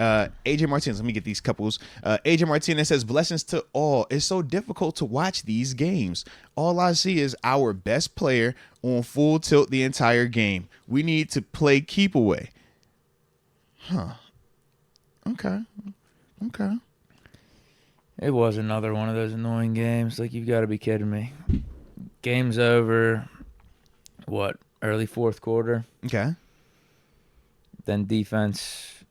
AJ Martinez, let me get these couples. AJ Martinez says, blessings to all. It's so difficult to watch these games. All I see is our best player on full tilt the entire game. We need to play keep away. Huh. Okay. It was another one of those annoying games. Like, you've got to be kidding me. Game's over, early fourth quarter? Okay. Then defense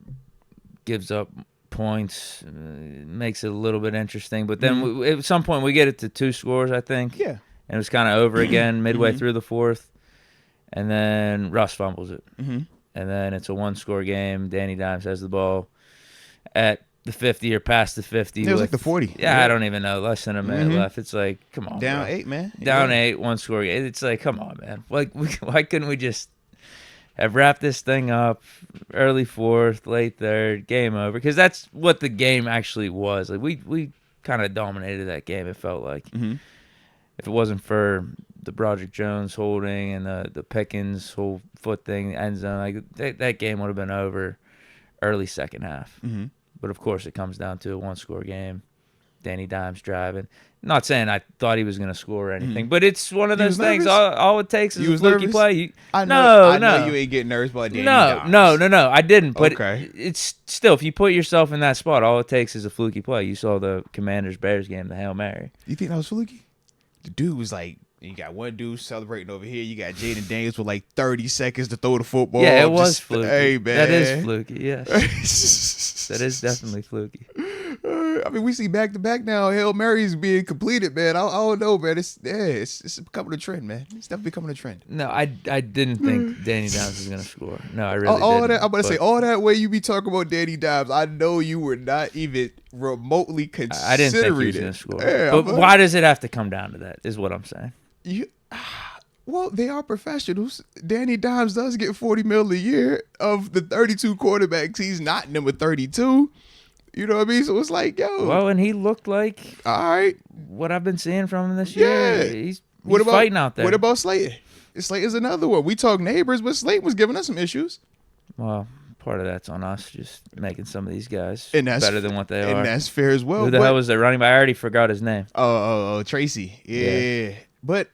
gives up points, makes it a little bit interesting. But then at some point we get it to 2 scores, I think. Yeah. And it was kind of over again midway through the fourth. And then Russ fumbles it. And then it's a 1-score game. Danny Dimes has the ball at the 50 or past the 50. It was like the 40. Yeah, I don't even know. Less than a minute left. It's like, come on, Down bro. 8, man. Down 8, 1-score game. It's like, come on, man. Like, why couldn't we just have wrapped this thing up early fourth, late third, game over? Because that's what the game actually was. Like, we kind of dominated that game, it felt like. If it wasn't for the Broderick Jones holding and the Pickens whole foot thing, end zone, like that game would have been over early second half. But, of course, it comes down to a 1-score game. Danny Dimes driving. Not saying I thought he was going to score or anything, but it's one of those things. All it takes is a fluky play. I know you ain't getting nervous about Danny Dimes. No, I didn't. But okay. It's still, if you put yourself in that spot, all it takes is a fluky play. You saw the Commanders-Bears game, the Hail Mary. You think that was fluky? The dude was like, you got one dude celebrating over here. You got Jaden Daniels with like 30 seconds to throw the football. Yeah, it was fluky. Hey, man. That is fluky, yes. That is definitely fluky. I mean, we see back-to-back now. Hail Mary's being completed, man. I don't know, man. It's becoming a trend, man. It's definitely becoming a trend. No, I didn't think Danny Dimes was going to score. No, I really didn't. That, I'm about to say, all that way you be talking about Danny Dimes, I know you were not even remotely considering I didn't think he was going to score. Yeah, but why does it have to come down to that, is what I'm saying. Well, they are professionals. Danny Dimes does get $40 million a year. Of the 32 quarterbacks, he's not number 32. You know what I mean? So it's like, yo. Well, and he looked like, all right, what I've been seeing from him this year. He's about, fighting out there. What about Slayton? Slayton's another one. We talk neighbors, but Slayton was giving us some issues. Well, part of that's on us, just making some of these guys better than what they are. And that's fair as well. Who the hell was their running back? I already forgot his name. Oh, Tracy. Yeah. But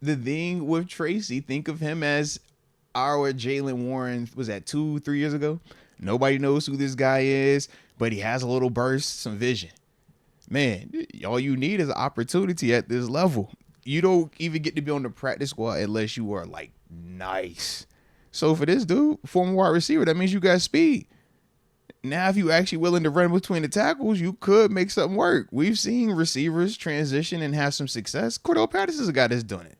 the thing with Tracy, think of him as our Jalen Warren, was that 2-3 years ago? Nobody knows who this guy is, but he has a little burst, some vision. Man, all you need is an opportunity at this level. You don't even get to be on the practice squad unless you are, like, nice. So for this dude, former wide receiver, that means you got speed. Now, if you actually willing to run between the tackles, you could make something work. We've seen receivers transition and have some success. Cordell Patterson's a guy that's doing it.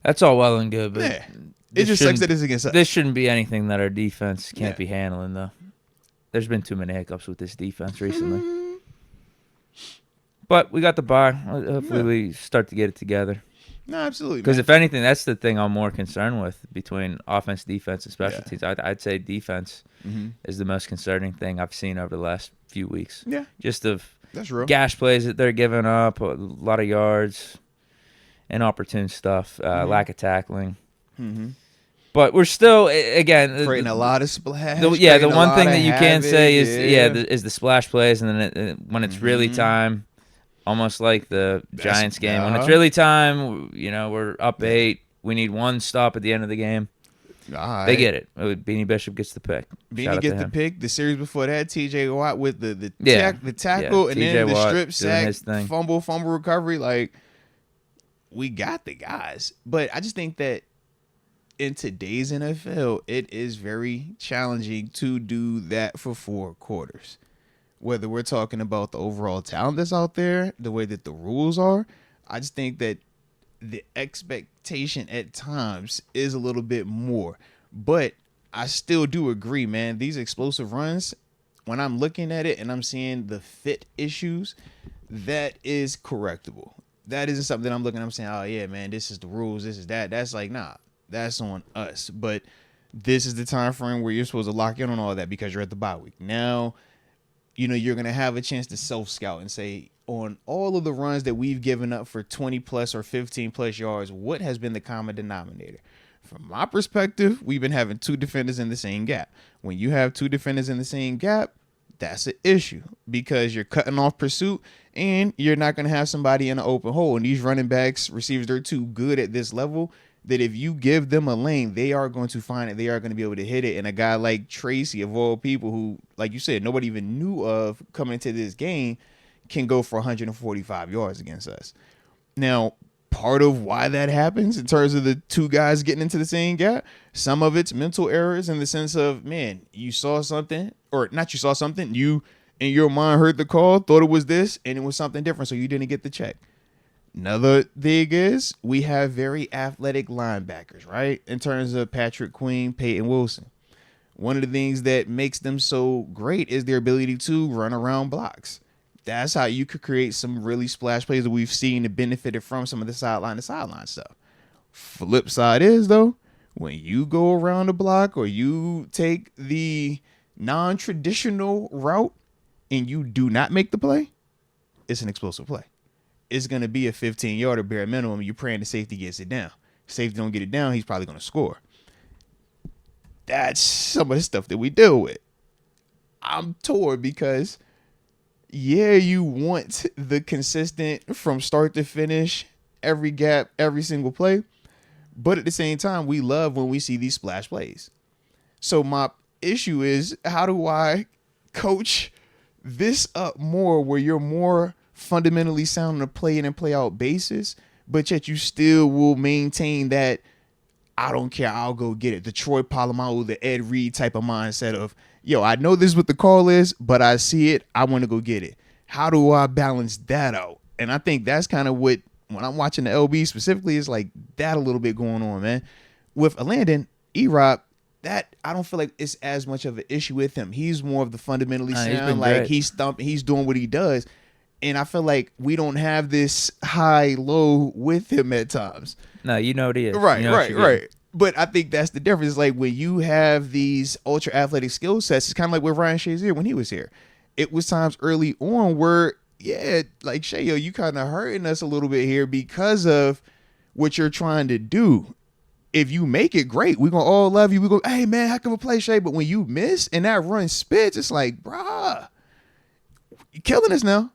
That's all well and good, but yeah. It just sucks that it's against us. This shouldn't be anything that our defense can't be handling, though. There's been too many hiccups with this defense recently. But we got the bye. Hopefully we start to get it together. No, absolutely. Because if anything, that's the thing I'm more concerned with between offense, defense, and special teams. I'd say defense is the most concerning thing I've seen over the last few weeks. Yeah. Just of that's real. Gash plays that they're giving up, a lot of yards, inopportune stuff, lack of tackling. But we're still, again, creating a lot of splash. The one thing that you can say is the splash plays, and then when it's really time, almost like the Giants game. When it's really time, we're up 8. We need one stop at the end of the game. They get it. Beanie Bishop gets the pick. Beanie gets the pick. The series before that, T.J. Watt with the tackle and then the strip sack, fumble recovery. Like, we got the guys. But I just think that in today's NFL, it is very challenging to do that for 4 quarters. Whether we're talking about the overall talent that's out there, the way that the rules are, I just think that the expectation at times is a little bit more. But I still do agree, man. These explosive runs, when I'm looking at it and I'm seeing the fit issues, that is correctable. That isn't something that I'm looking at, I'm saying, oh, yeah, man, this is the rules, this is that. That's like, nah, that's on us. But this is the time frame where you're supposed to lock in on all that because you're at the bye week. Now, you're going to have a chance to self-scout and say, on all of the runs that we've given up for 20 plus or 15 plus yards, what has been the common denominator? From my perspective, we've been having two defenders in the same gap. When you have two defenders in the same gap, that's an issue because you're cutting off pursuit and you're not going to have somebody in an open hole. And these running backs, receivers, they're too good at this level that if you give them a lane, they are going to find it. They are going to be able to hit it. And a guy like Tracy, of all people who, like you said, nobody even knew of coming into this game, can go for 145 yards against us. Now, part of why that happens in terms of the two guys getting into the same gap, some of it's mental errors in the sense of, man, you saw something, or not you saw something, you in your mind heard the call, thought it was this, and it was something different, so you didn't get the check. Another thing is we have very athletic linebackers, right? In terms of Patrick Queen, Peyton Wilson. One of the things that makes them so great is their ability to run around blocks. That's how you could create some really splash plays that we've seen and benefited from some of the sideline to sideline stuff. Flip side is, though, when you go around the block or you take the non-traditional route and you do not make the play, it's an explosive play. It's going to be a 15-yarder bare minimum. You're praying the safety gets it down. Safety don't get it down, he's probably going to score. That's some of the stuff that we deal with. I'm torn because, yeah, you want the consistent from start to finish, every gap, every single play. But at the same time, we love when we see these splash plays. So my issue is, how do I coach this up more where you're more fundamentally sound on a play in and play out basis, but yet you still will maintain that I don't care, I'll go get it. The Troy Polamalu, the Ed Reed type of mindset of, yo, I know this is what the call is, but I see it, I want to go get it. How do I balance that out? And I think that's kind of what, when I'm watching the LB specifically, is like that a little bit going on, man. With Landon, E-Rob, that I don't feel like it's as much of an issue with him. He's more of the fundamentally sound, like great. He's thumping, he's doing what he does. And I feel like we don't have this high-low with him at times. No, you know what he is. Right, you know right. But I think that's the difference. Like when you have these ultra-athletic skill sets, it's kind of like with Ryan Shazier when he was here. It was times early on where, yeah, like, Shay, yo, you kind of hurting us a little bit here because of what you're trying to do. If you make it, great. We're going to all love you. We go, hey, man, heck of a play, Shay. But when you miss and that run spits, it's like, bruh, you're killing us now.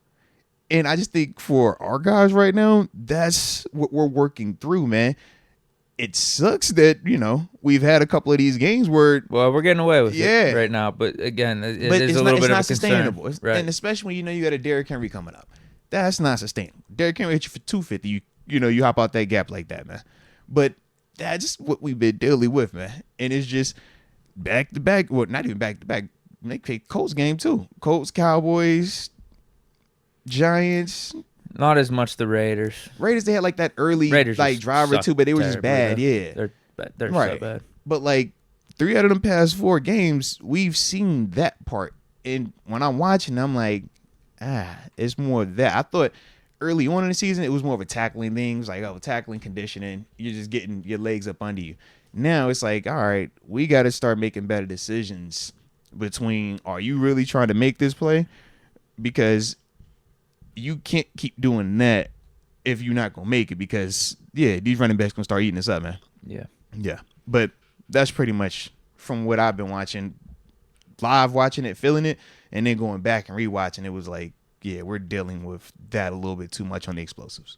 And I just think for our guys right now, that's what we're working through, man. It sucks that, you know, we've had a couple of these games where... Well, we're getting away with it right now. But again, it is a little bit of a sustainable. Concern. Right. And especially when you know you got a Derrick Henry coming up. That's not sustainable. Derrick Henry hit you for 250. You hop out that gap like that, man. But that's what we've been dealing with, man. And it's just back-to-back. Well, not even back-to-back. Make Colts game, too. Colts, Cowboys... Giants, not as much the Raiders. They had like that early like drive or two, but they were just bad. Though. Yeah, they're right. So bad. But like 3 out of them past 4 games, we've seen that part. And when I'm watching, I'm like, it's more of that. I thought early on in the season it was more of a tackling thing. It was like, tackling conditioning. You're just getting your legs up under you. Now it's like, all right, we got to start making better decisions between, are you really trying to make this play? Because you can't keep doing that if you're not going to make it because, yeah, these running backs going to start eating us up, man. Yeah. But that's pretty much from what I've been watching, live watching it, feeling it, and then going back and rewatching. It was like, yeah, we're dealing with that a little bit too much on the explosives.